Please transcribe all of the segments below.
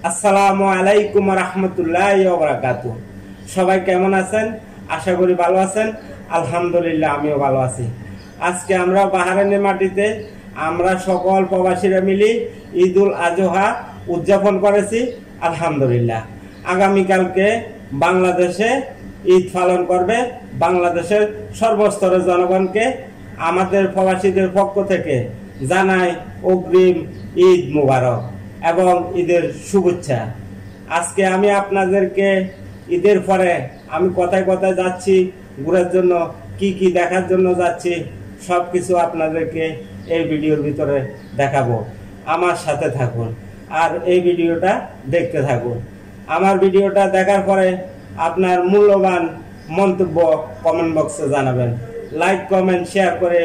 আসসালামু আলাইকুম রহমতুল্লাহি ওয়া বারাকাতুহু। সবাই কেমন আছেন? আশা করি ভালো আছেন। আলহামদুলিল্লাহ, আমিও ভালো আছি। আজকে আমরা বাহরাইনের মাটিতে আমরা সকল প্রবাসীরা মিলে ঈদুল আজহা উদযাপন করেছি আলহামদুলিল্লাহ। আগামীকালকে বাংলাদেশে ঈদ পালন করবে। বাংলাদেশের সর্বস্তরের জনগণকে আমাদের প্রবাসীদের পক্ষ থেকে জানাই অগ্রিম ঈদ মুবারক এবং ঈদের শুভেচ্ছা। আজকে আমি আপনাদেরকে ঈদের পরে আমি কোথায় কোথায় যাচ্ছি ঘুরার জন্য, কি কি দেখার জন্য যাচ্ছি, সব কিছু আপনাদেরকে এই ভিডিওর ভিতরে দেখাবো। আমার সাথে থাকুন আর এই ভিডিওটা দেখতে থাকুন। আমার ভিডিওটা দেখার পরে আপনার মূল্যবান মন্তব্য কমেন্ট বক্সে জানাবেন। লাইক কমেন্ট শেয়ার করে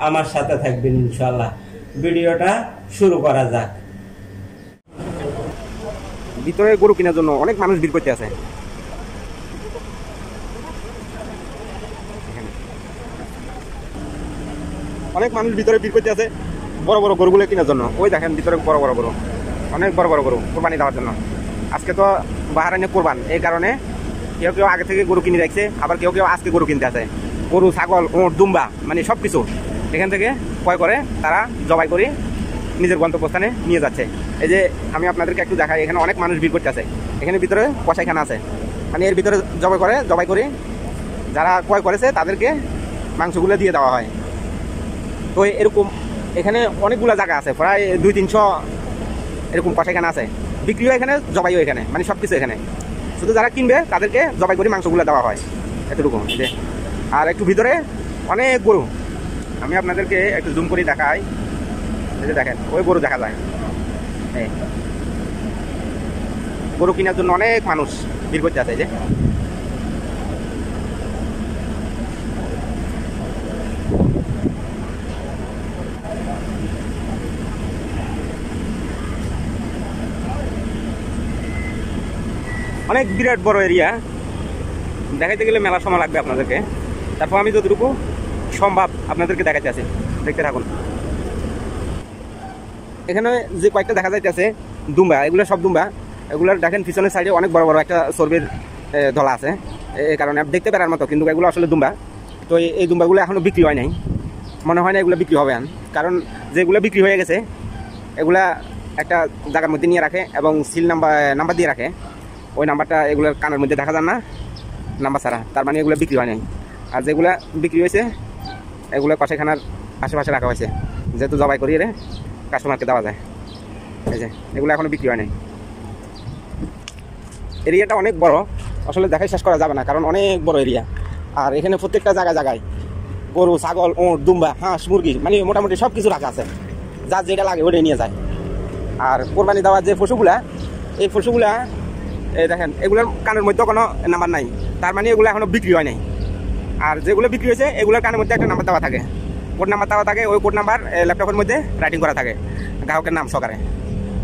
আমার সাথে থাকবেন ইনশাআল্লাহ। ভিডিওটা শুরু করা যাক। ভিতরে গরু কেনার জন্য অনেক মানুষ ভিড় করতে আছে। অনেক মানুষ ভিতরে ভিড় করতে আছে বড় বড় গরুগুলো কেনার জন্য। ওই দেখেন ভিতরে বড় বড় গরু, অনেক বড় বড় গরু কোরবানি দেওয়ার জন্য। আজকে তো বাহরাইনে কোরবান, এই কারণে কেউ কেউ আগে থেকে গরু কিনে রাখছে, আবার কেউ কেউ আজকে গরু কিনতে আছে। গরু, ছাগল, উট, দুম্বা মানে সব কিছু এখান থেকে ক্রয় করে তারা জবাই করে নিজের গন্তব্যস্থানে নিয়ে যাচ্ছে। এই যে আমি আপনাদেরকে একটু দেখাই, এখানে অনেক মানুষ ভিড় করতে আছে। এখানে ভিতরে কসাইখানা আছে, মানে এর ভিতরে জবাই করে যারা ক্রয় করেছে তাদেরকে মাংসগুলো দিয়ে দেওয়া হয়। তো এরকম এখানে অনেকগুলো জায়গা আছে, প্রায় 200-300 এরকম কসাইখানা আছে। বিক্রিও এখানে, জবাইও এখানে, মানে সব কিছু এখানে। শুধু যারা কিনবে তাদেরকে জবাই করে মাংসগুলো দেওয়া হয়, এতটুকু। যে আর একটু ভিতরে অনেক গরু, আমি আপনাদেরকে একটু জুম করে দেখাই। এই যে দেখেন, ওই গরু দেখা যায়। গরু কেনার জন্য অনেক মানুষ ভিড় করতে আছে। এই যে অনেক বিরাট বড় এরিয়া, দেখাইতে গেলে মেলা সময় লাগবে আপনাদেরকে। তারপর আমি যতটুকু সম্ভব আপনাদেরকে দেখাতে আছে, দেখতে থাকুন। এখানে যে কয়েকটা দেখা যাইতেছে দুম্বা, এগুলো সব দুম্বা। এগুলোর দেখেন পিছনের সাইডে অনেক বড় বড় একটা চর্বির ধলা আছে, এই কারণে দেখতে পারার মতো, কিন্তু এগুলো আসলে দুম্বা। তো এই দুম্বাগুলো এখনো বিক্রি হয় নাই, মনে হয় না এগুলো বিক্রি হবে। যেগুলো বিক্রি হয়ে গেছে এগুলা একটা জায়গার মধ্যে নিয়ে রাখে এবং সিল নাম্বার দিয়ে রাখে। ওই নাম্বারটা এগুলোর কানের মধ্যে দেখা যায় না নাম্বার ছাড়া, তার মানে এগুলো বিক্রি হয় নাই। আর যেগুলা বিক্রি হয়েছে এগুলো কসাইখানার আশেপাশে রাখা হয়েছে, যেহেতু জবাই করিয়ে কাস্টমারকে দেওয়া যায়। এই যে এগুলো এখনো বিক্রি হয় নাই। এরিয়াটা অনেক বড়, আসলে দেখাই শেষ করা যাবে না, কারণ অনেক বড় এরিয়া। আর এখানে প্রত্যেকটা জায়গায় গরু, ছাগল, উট, দুম্বা, হাঁস, মুরগি, মানে মোটামুটি সব কিছু রাখা আছে। যার যেটা লাগে ওটাই নিয়ে যায়। আর কোরবানি দেওয়ার যে পশুগুলা, এই পশুগুলা দেখেন এগুলোর কানের মধ্যে কোনো নাম্বার নাই, তার মানে এগুলো এখনো বিক্রি হয় নাই। আর যেগুলো বিক্রি হয়েছে এগুলোর কানের মধ্যে একটা নাম্বার দেওয়া থাকে, কোড নাম্বার দেওয়া থাকে। ওই কোড নাম্বার ল্যাপটপের মধ্যে রাইটিং করা থাকে গ্রাহকের নাম সহকারে।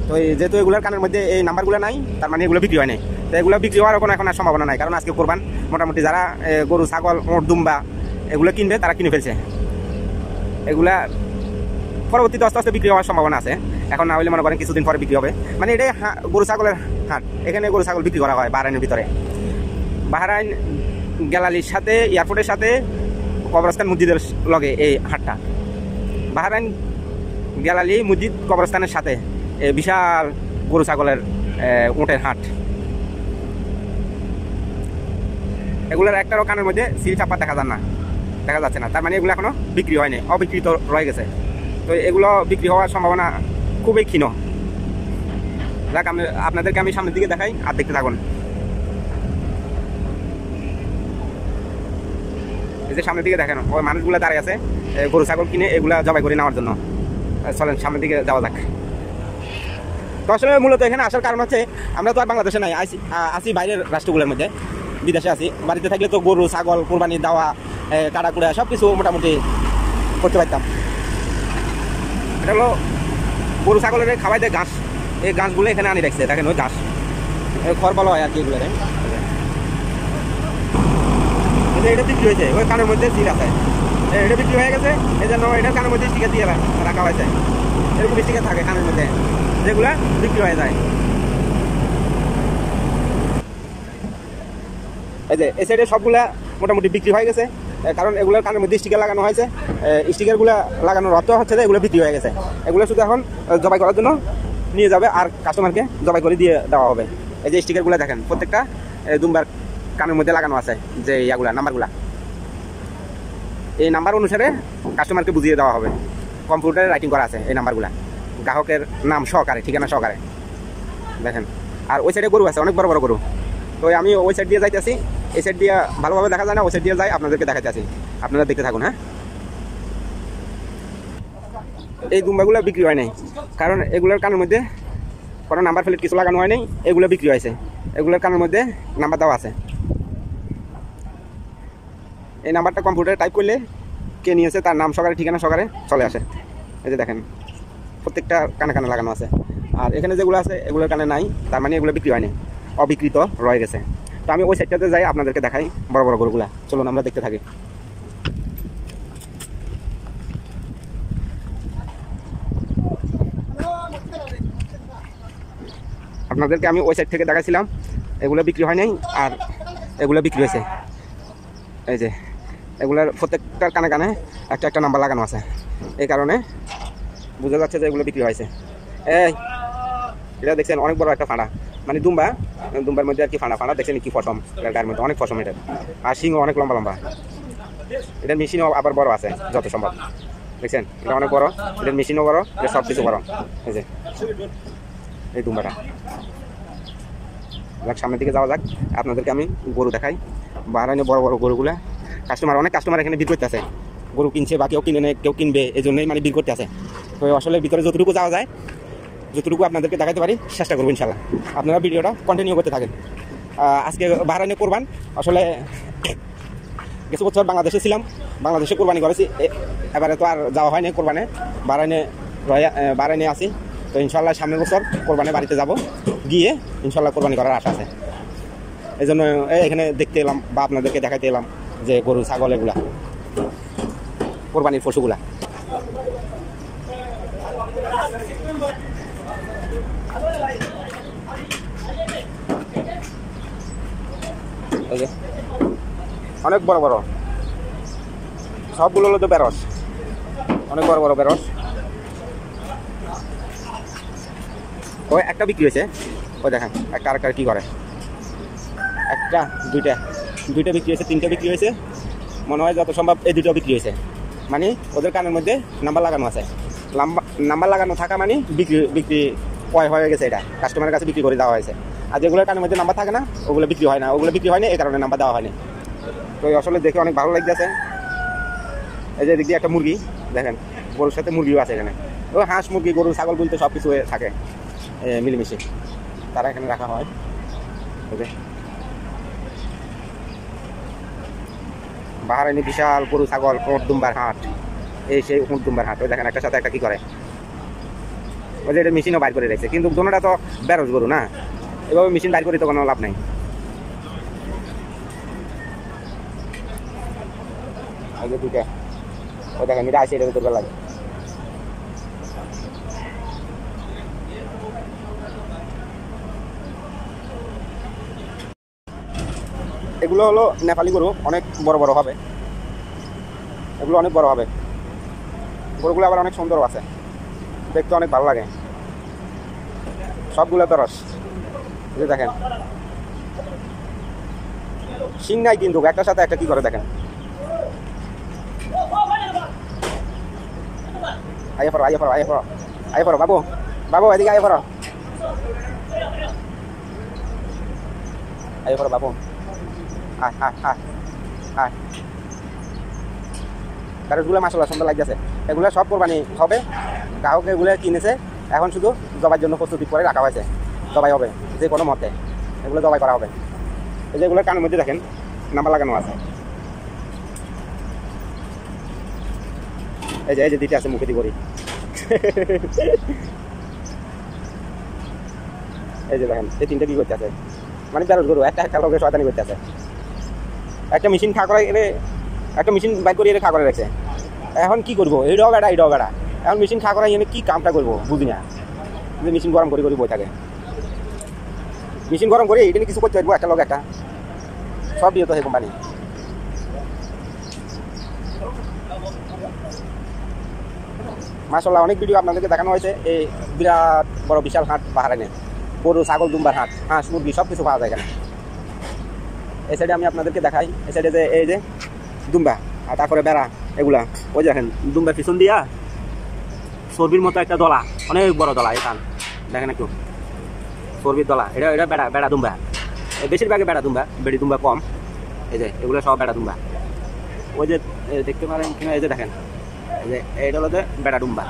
তো যেহেতু এগুলোর কানের মধ্যে এই নাম্বারগুলো নাই, তার মানে এগুলো বিক্রি হয় নাই। তো এগুলো বিক্রি হওয়ার কোনো এখন আর সম্ভাবনা নাই, কারণ আজকে কোরবান। মোটামুটি যারা গরু, ছাগল, উট, দুম্বা এগুলো কিনবে তারা কিনে ফেলছে। এগুলা পরবর্তীতে আস্তে আস্তে বিক্রি হওয়ার সম্ভাবনা আছে, এখন না হলে মনে করেন কিছুদিন পরে বিক্রি হবে। মানে এটাই গরু ছাগলের হাট, এখানে গরু ছাগল বিক্রি করা হয় বাহরাইনের ভিতরে। বাহরাইন গ্যালারির সাথে, এয়ারপোর্টের সাথে, কবরস্থান মসজিদের লগে এই হাটটা। বাহরাইন গ্যালারি, মসজিদ, কবরস্থানের সাথে বিশাল গরু ছাগলের উটের হাট। এগুলোর একটারও কানের মধ্যে সিল চাপা দেখা যাচ্ছে না, তার মানে এগুলো এখনো বিক্রি হয়নি, অবিকৃত রয়ে গেছে। তো এগুলো বিক্রি হওয়ার সম্ভাবনা খুবই ক্ষীণ। যাক, আপনাদেরকে আমি সামনের দিকে দেখাই আর দেখতে থাকুন। এই যে সামনের দিকে দেখেন, ওই মানুষগুলো দাঁড়িয়ে আছে গরু ছাগল কিনে এগুলা জবাই করে নেওয়ার জন্য। চলেন সামনের দিকে যাওয়া যাক। তো আসলে মূলত এখানে আসার কারণ হচ্ছে, আমরা তো আর বাংলাদেশে নাই, আসি বাইরের রাষ্ট্রগুলোর মধ্যে, বিদেশে আছি। বাড়িতে থাকলে তো গরু, ছাগল, কোরবানি দেওয়া, কাটাকুড়া সব কিছু মোটামুটি করতে পারতাম। এটা হলো গরু ছাগলের খাওয়াই দেয় ঘাস, এই ঘাসগুলো এখানে আনি রাখছে। দেখেন ওই ঘাস, খড় বলা হয় আর কি এগুলো। এটা বিক্রি হয়েছে, ওই কানের মধ্যে সিল আছে, এটা বিক্রি হয়ে গেছে, এই জন্য এটার কানের মধ্যে স্টিকার দিয়ে রাখা হয়েছে। এরকম স্টিকার থাকে কানের মধ্যে, যেগুলা বিক্রি হয়ে যায়। এই যে এই সাইডে সবগুলা মোটামুটি বিক্রি হয়ে গেছে, কারণ এগুলোর কানের মধ্যে স্টিকার লাগানো হয়েছে। স্টিকারগুলো লাগানোর অর্থ হচ্ছে যে এগুলো বিক্রি হয়ে গেছে। এগুলো শুধু এখন জবাই করার জন্য নিয়ে যাবে আর কাস্টমারকে জবাই করে দিয়ে দেওয়া হবে। এই যে স্টিকারগুলো দেখেন প্রত্যেকটা দুম্বার কানের মধ্যে লাগানো আছে, যে ইয়াগুলা নাম্বারগুলা, এই নাম্বার অনুসারে কাস্টমারকে বুঝিয়ে দেওয়া হবে। কম্পিউটারে রাইটিং করা আছে এই নাম্বারগুলা, গ্রাহকের নাম সহকারে, ঠিকানা সহকারে দেখেন। আর ওই সাইডে গরু আছে, অনেক বড় বড় গরু। তো আমি ওই সাইড দিয়ে যাইতেছি, এই সাইড দিয়ে ভালোভাবে দেখা যায় না, ওই সাইড দিয়ে যাই, আপনাদেরকে দেখাতে আছি, আপনারা দেখতে থাকুন। হ্যাঁ, এই দুম্বাগুলো বিক্রি হয় নাই, কারণ এগুলোর কানের মধ্যে কোনো নাম্বার প্লেট কিছু লাগানো হয় নাই, এগুলো বিক্রি হয়েছে। এগুলোর কানের মধ্যে নাম্বার দেওয়া আছে, এই নাম্বারটা কম্পিউটারে টাইপ করলে কে নিয়েছে তার নাম সহকারে, ঠিকানা সহকারে চলে আসে। এই যে দেখেন প্রত্যেকটা কানে কানে লাগানো আছে। আর এখানে যেগুলো আছে এগুলোর কানে নাই, তার মানে এগুলো বিক্রি হয়নি, অবিকৃত রয়ে গেছে। তো আমি ওই সাইডটাতে যাই, আপনাদেরকে দেখাই বড় বড় গরুগুলা। চলুন আমরা দেখতে থাকি। আপনাদেরকে আমি ওই সাইড থেকে দেখাইছিলাম, এগুলো বিক্রি হয় নাই আর এগুলো বিক্রি হয়েছে। এই যে এগুলোর প্রত্যেকটার কানে কানে একটা একটা নাম্বার লাগানো আছে, এই কারণে বোঝা যাচ্ছে যে এগুলো বিক্রি হয়েছে। এই এটা দেখছেন অনেক বড় একটা ফাঁড়া, মানে দুম্বার মধ্যে আর কি ফাঁড়া দেখছেন কি ফসম, গায়ের মধ্যে অনেক ফসম এটা, আর সিংহ অনেক লম্বা লম্বা। এটার মেশিনও আবার বড় আছে যত সম্ভব, দেখছেন এটা অনেক বড়, এটার মেশিনও বড়, এটা সব কিছু বড়। এই যে এই দুম্বাটা, সামনের দিকে যাওয়া যাক, আপনাদেরকে আমি গরু দেখাই। বাহারাইনে বড় বড় গরুগুলা অনেক কাস্টমার এখানে ভিড় করতে আছে, গরু কিনছে বা কেউ কিনে নেয়, কেউ কিনবে, এই জন্যই মানে ভিড় করতে আছে। তো আসলে ভিতরে যতটুকু যাওয়া যায়, যতটুকু আপনাদেরকে দেখাতে পারি চেষ্টা করবো ইনশাল্লাহ। আপনারা ভিডিওটা কন্টিনিউ করতে থাকেন। আজকে বাহারাইনে কোরবান, আসলে কিছু বছর বাংলাদেশে ছিলাম, বাংলাদেশে কোরবানি করেছি, এবারে তো আর যাওয়া হয়নি কোরবানে। বাহারাইনে আছি, তো ইনশাল্লাহ সামনের বছর কোরবানে বাড়িতে যাব, গিয়ে ইনশাল্লাহ কোরবানি করার আশা আছে। এই জন্য এখানে দেখতে এলাম বা আপনাদেরকে দেখাতে এলাম যে গরু ছাগল এগুলা কোরবানির পশুগুলা। অনেক বড় বড় সবগুলো হলো তো বেরস, অনেক বড় বড় বেরস। ওই একটা বিক্রি হয়েছে, ওই দেখেন একটা আরেকটা কি করে, একটা দুইটা বিক্রি হয়েছে, তিনটা বিক্রি হয়েছে মনে হয়, যত সম্ভব এই দুটো বিক্রি হয়েছে। মানে ওদের কানের মধ্যে নাম্বার লাগানো আছে, নাম্বার লাগানো থাকা মানে বিক্রি হয়ে গেছে, এটা কাস্টমারের কাছে বিক্রি করে দেওয়া হয়েছে। আর যেগুলোর কানের মধ্যে নাম্বার থাকে না ওগুলো বিক্রি হয় না, ওগুলো বিক্রি হয়নি, এই কারণে নাম্বার দেওয়া হয়নি। তো আসলে দেখে অনেক ভালো লাগতেছে। এই যে দিক দিয়ে একটা মুরগি দেখেন, গরুর সাথে মুরগিও আছে এখানে, ওই হাঁস মুরগি গরু ছাগল বলতে সব কিছু থাকে মিলেমিশে, তারা এখানে রাখা হয়। বাহারাইনে বিশাল গরু ছাগল দুম্বার হাট, এই সেই দুম্বার হাট। ওই দেখেন একটা সাথে একটা কি করে, ওই যে এটা মেশিনও বাইর করে রেখেছে, কিন্তু দোনোটা তো বেরোজ গরু না, এভাবে মেশিন বাইর করে তো কোনো লাভ নেই। আগে দুটা ওই দেখেন এটা আসে, এটা ভিতরে লাগে। এগুলো হলো নেপালি গরু, অনেক বড় বড় হবে, এগুলো অনেক বড় হবে। গরুগুলো আবার অনেক সুন্দরও আছে, দেখতে অনেক ভালো লাগে। সবগুলো তো রস, যে দেখেন শিং নাই, কিন্তু একটার সাথে একটা কি করে দেখেন। আইয়া পড়ো বাবু এদিকে আইয়া পড়ো বাবু, গাড়িগুলো মাসাল্লাহ সুন্দর লাগতেছে। এগুলো সব কোরবানি হবে, গ্রাহক এগুলো কিনেছে, এখন শুধু জবাইয়ের জন্য প্রস্তুতি করে রাখা হয়েছে, জবাই হবে যে কোনো মতে, এগুলো জবাই করা হবে। এই যে এগুলো কানের মধ্যে দেখেন নাম্বার লাগানো আছে, এই যে দিতে আছে মুখে দি করি। এই যে দেখেন এই তিনটা কি করতে আছে, মানে বেরোজ গরু, একটা লোকের শয়তানি করতে আছে। একটা মেশিন খা করে এলে, একটা মেশিন বাইক করে এলে খা করে রেখেছে। এখন কি করবো, এইটাও বেড়া এখন মেশিন খা করা এনে কি কামটা করবো বুঝি না, যে মেশিন গরম করে বই থাকে, মেশিন গরম করে এটা কিছু করতে পারবো একটা লোক একটা। সবই তো এই কোম্পানি। মাশাআল্লাহ অনেক ভিডিও আপনাদেরকে দেখানো হয়েছে। এই বিরাট বড় বিশাল হাট বাহারাইনে, গরু ছাগল দুম্বার হাট, হাঁস মুরগি সব কিছু পাওয়া যায় এখানে। এই সাইডে আমি আপনাদেরকে দেখাই, এই সাইডে যে এই যে দুম্বা আর তারপরে বেড়া এগুলা, ওই দেখেন দুম্বার পিছন দিয়া চর্বির মতো একটা দলা, অনেক বড় দলা, এখান দেখেন একটু চর্বির দলা, এটা এটা বেড়া বেড়া দুম্বা, বেশিরভাগে বেড়া দুম্বা, বেড়ি দুম্বা কম। এই যে এগুলো সব বেড়া দুম্বা, ওই যে দেখতে পারেন কিনা, এই যে দেখেন এই যে এইটা হলো যে বেড়া দুম্বা।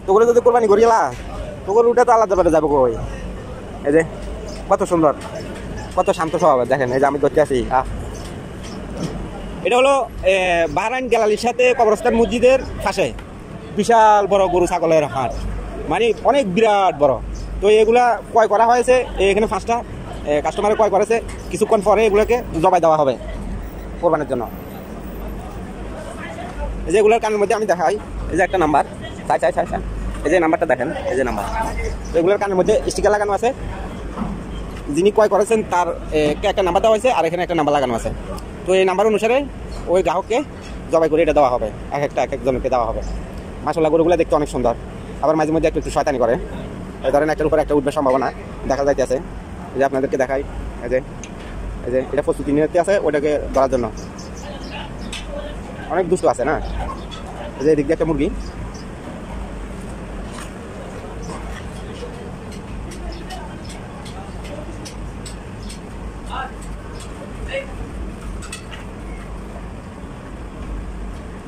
তোগুলো যদি কোরবানি করিলা তোগুলো উঠে তো আলাদা বেড়ে যাবো কই। এই যে কত সুন্দর, কত শান্ত স্বভাব, দেখেন এই যে আমি ধরতে আছি। এটা হলো বাহরাইন গ্যালারির সাথে কবরস্থান মসজিদের পাশে বিশাল বড় গরু ছাগলের হাট, মানে অনেক বিরাট বড়। তো এগুলা ক্রয় করা হয়েছে, এখানে 5টা কাস্টমারে ক্রয় করেছে, কিছুক্ষণ পরে এগুলোকে জবাই দেওয়া হবে কোরবানির জন্য। এই যে এগুলোর কানের মধ্যে আমি দেখাই, এই যে একটা নাম্বার, এই যে নাম্বারটা দেখেন, এই যে নাম্বার। তো এগুলোর কানের মধ্যে স্টিকার লাগানো আছে, যিনি ক্রয় করেছেন তার একটা নাম্বার দেওয়া হয়েছে, আর এখানে একটা নাম্বার লাগানো আছে। তো এই নাম্বার অনুসারে ওই গ্রাহককে জবাই করে এটা দেওয়া হবে, এক একজনকে দেওয়া হবে। মাশাআল্লাহ গরুগুলো দেখতে অনেক সুন্দর, আবার মাঝে মধ্যে একটু শয়তানি করে। এই ধরেন একটার উপর একটা উঠবার সম্ভাবনা দেখা যাইতেছে। এই যে আপনাদেরকে দেখাই, এই যে এটা প্রস্তুতি নিতে আছে ওইটাকে ধরার জন্য। অনেক দুষ্ট আছে না। এই যে এদিক দিয়ে একটা মুরগি,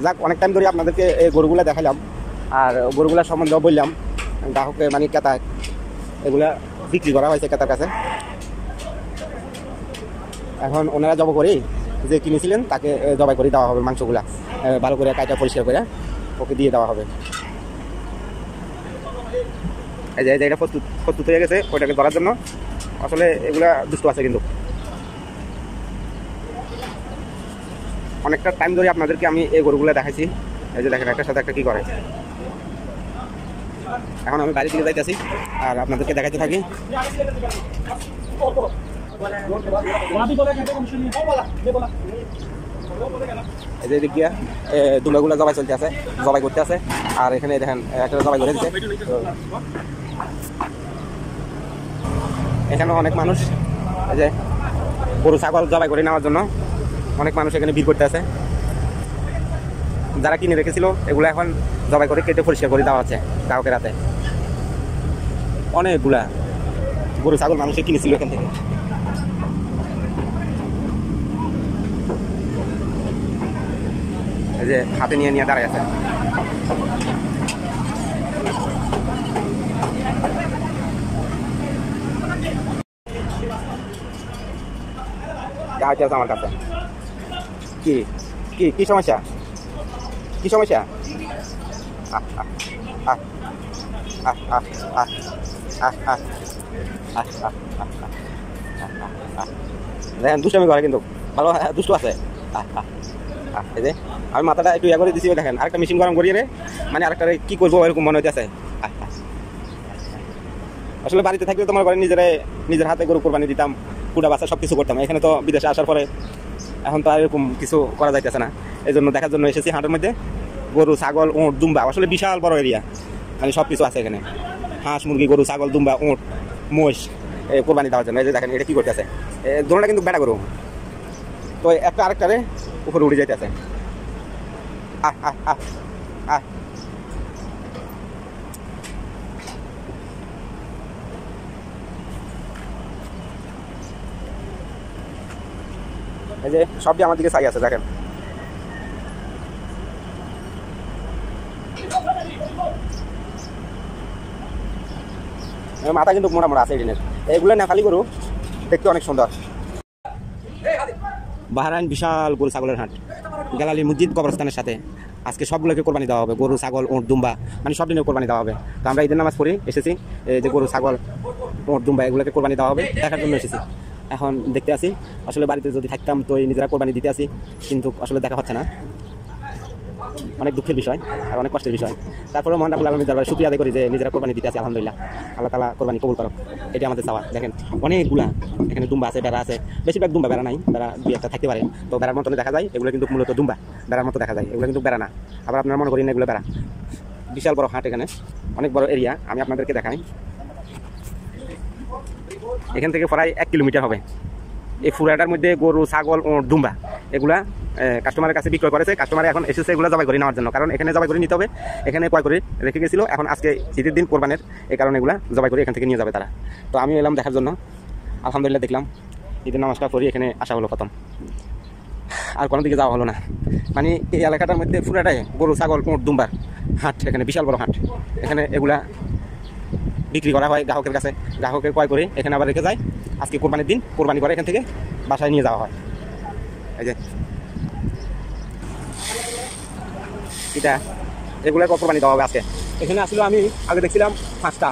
যাক অনেক টাইম ধরে আপনাদেরকে এই গরুগুলা দেখালাম, আর গরুগুলা সম্বন্ধেও বললাম। গ্রাহককে মানে ক্রেতা এগুলা বিক্রি করা হয়েছে ক্রেতার কাছে। এখন ওনারা জব করে যে কিনেছিলেন তাকে জবাই করে দেওয়া হবে, মাংসগুলা ভালো করে কাইটা পরিষ্কার করে ওকে দিয়ে দেওয়া হবে। এই যে এটা প্রস্তুত হয়ে গেছে ওইটাকে ধরার জন্য। আসলে এগুলা দুষ্ট আছে, কিন্তু অনেকটা টাইম ধরে আপনাদেরকে আমি এই গরুগুলো দেখাইছি। এই যে দেখেন একটার সাথে একটা কি করে। এখন আমি বাড়ি দিকে যাইতেছি আর আপনাদেরকে দেখাইতে থাকি। এই যে দিক দিয়া দুম্বাগুলো জবাই চলতে আছে, জবাই করতে আছে। আর এখানে দেখেন একটা জবাই করে দিচ্ছে। এখানে অনেক মানুষ এই যে গরু ছাগল জবাই করে নেওয়ার জন্য অনেক মানুষ এখানে ভিড় করতে আছে। যারা কিনে রেখেছিল এগুলো এখন জবাই করে কেটে পরিষ্কার করে দেওয়া হচ্ছে গ্রাহকের হাতে। অনেকগুলা গরু ছাগল মানুষে কিনেছিল এখান থেকে। এই যে হাতে নিয়ে দাঁড়ায় আছে। আমার কাছে কি কি কি সমস্যা, কি সমস্যা? দেখেন দুষ্টামি করে কিন্তু ভালো দুষ্ট আছে। এই যে আমি মাথাটা একটু ইয়া করে দিচ্ছি, দেখেন আরেকটা মেশিন গরম করিয়ে রে, মানে আরেকটা কি করবো এরকম মনে হইতেছে। আসলে বাড়িতে থাকলে তোমার ঘরে নিজের হাতে গরু কোরবানি দিতাম, কুড়া বাচ্চা সব কিছু করতাম। এখানে তো বিদেশে আসার পরে এখন তো আর এরকম কিছু করা যাইতেছে না। এই জন্য দেখার জন্য এসেছি হাটের মধ্যে। গরু ছাগল উঁট দুম্বা, আসলে বিশাল বড় এরিয়া, মানে সব কিছু আছে এখানে। হাঁস মুরগি গরু ছাগল দুম্বা উঁট মোষ কোরবানি দেওয়ার জন্য। এই যে দেখেন এটা কি করতেছে, দোনোটা কিন্তু বেটা গরু। তো একটা আরেকটারে উপরে উঠে যাইতেছে। এই যে সবই আমার দিকে চাই আছে, দেখেন মাথা কিন্তু মোটা মোটা আছে এদিনের। এগুলো নেপালি গরু, দেখতে অনেক সুন্দর। বাহরাইন বিশাল গরু ছাগলের হাট, গ্যালারি মসজিদ কবরস্থানের সাথে আজকে সবগুলোকে কোরবানি দেওয়া হবে। গরু ছাগল উঁট দুম্বা মানে সব দিনের কোরবানি দেওয়া হবে। তো আমরা ঈদের নামাজ পড়ে এসেছি, এই যে গরু ছাগল ওর দুম্বা এগুলোকে কোরবানি দেওয়া হবে দেখার জন্য এসেছি। এখন দেখতে আসি, আসলে বাড়িতে যদি থাকতাম তো নিজেরা কোরবানি দিতে আসি, কিন্তু আসলে দেখা হচ্ছে না, অনেক দুঃখের বিষয় আর অনেক কষ্টের বিষয়। তারপরে মহান রাব্বুল আলামিনের দরবারে শুকরিয়া আদায় করি যে নিজেরা কোরবানি দিতে আসি, আলহামদুলিল্লাহ। আল্লাহ তাআলা কোরবানি কবুল করো, এটা আমাদের চাওয়া। দেখেন অনেকগুলা এখানে দুম্বা আছে, বেড়া আছে, বেশিরভাগ দুম্বা, বেড়া নাই, বেড়া দুই একটা থাকতে পারে। তো বেড়ার মতনে দেখা যায়, এগুলো কিন্তু মূলত দুম্বা, বেড়ার মতো দেখা যায়, এগুলো কিন্তু বেড়া না। আবার আপনারা মনে করেন এগুলো বেড়া। বিশাল বড় হাট, এখানে অনেক বড় এরিয়া, আমি আপনাদেরকে দেখাই। এখান থেকে প্রায় 1 কিলোমিটার হবে। এই ফুরাটার মধ্যে গরু, ছাগল ও দুম্বা এগুলা কাস্টমারের কাছে বিক্রয় করেছে। কাস্টমার এখন এসেছে এগুলো জবাই করে নেওয়ার জন্য, কারণ এখানে জবাই করে নিতে হবে, এখানে ক্রয় করে রেখে গেছিল। এখন আজকে ঈদের দিন কোরবানের, এই কারণে এগুলা জবাই করে এখান থেকে নিয়ে যাবে তারা। তো আমি এলাম দেখার জন্য, আলহামদুলিল্লাহ দেখলাম, ঈদের নামাজটা পড়ি এখানে আসা হলো প্রথম, আর কোনো দিকে যাওয়া হলো না। মানে এই এলাকাটার মধ্যে ফুরাটায় গরু, ছাগল, উট, দুম্বার হাট, এখানে বিশাল বড় হাট। এখানে এগুলা বিক্রি করা হয় গ্রাহকের কাছে, গ্রাহকের ক্রয় করে এখানে আবার রেখে যায়। আজকে কোরবানির দিন কোরবানি করে এখান থেকে বাসায় নিয়ে যাওয়া হয়। এই যে এটা, এগুলো কোরবানি দেওয়া হবে আজকে। এখানে আসলে আমি আগে দেখছিলাম 5টা,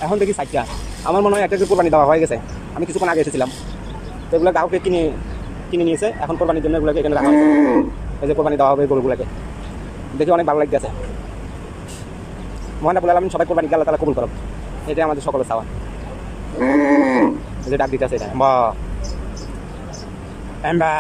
এখন দেখি 4টা। আমার মনে হয় একটা কোরবানি দেওয়া হয়ে গেছে, আমি কিছুক্ষণ আগে এসেছিলাম। তো এগুলো গ্রাহকে কিনে নিয়েছে, এখন কোরবানির জন্য এগুলোকে এখানে রাখা হয়েছে। এই যে কোরবানি দেওয়া হবে গরুগুলোকে, দেখে অনেক ভালো লাগতেছে। মহান রাব্বুল আলামিন সবাই কোরবানিকে আল্লাহ তাআলা কবুল করুন, এটাই আমাদের সকলের চাওয়া। যে ডাক দিতে আছে এটা বা এম্বা,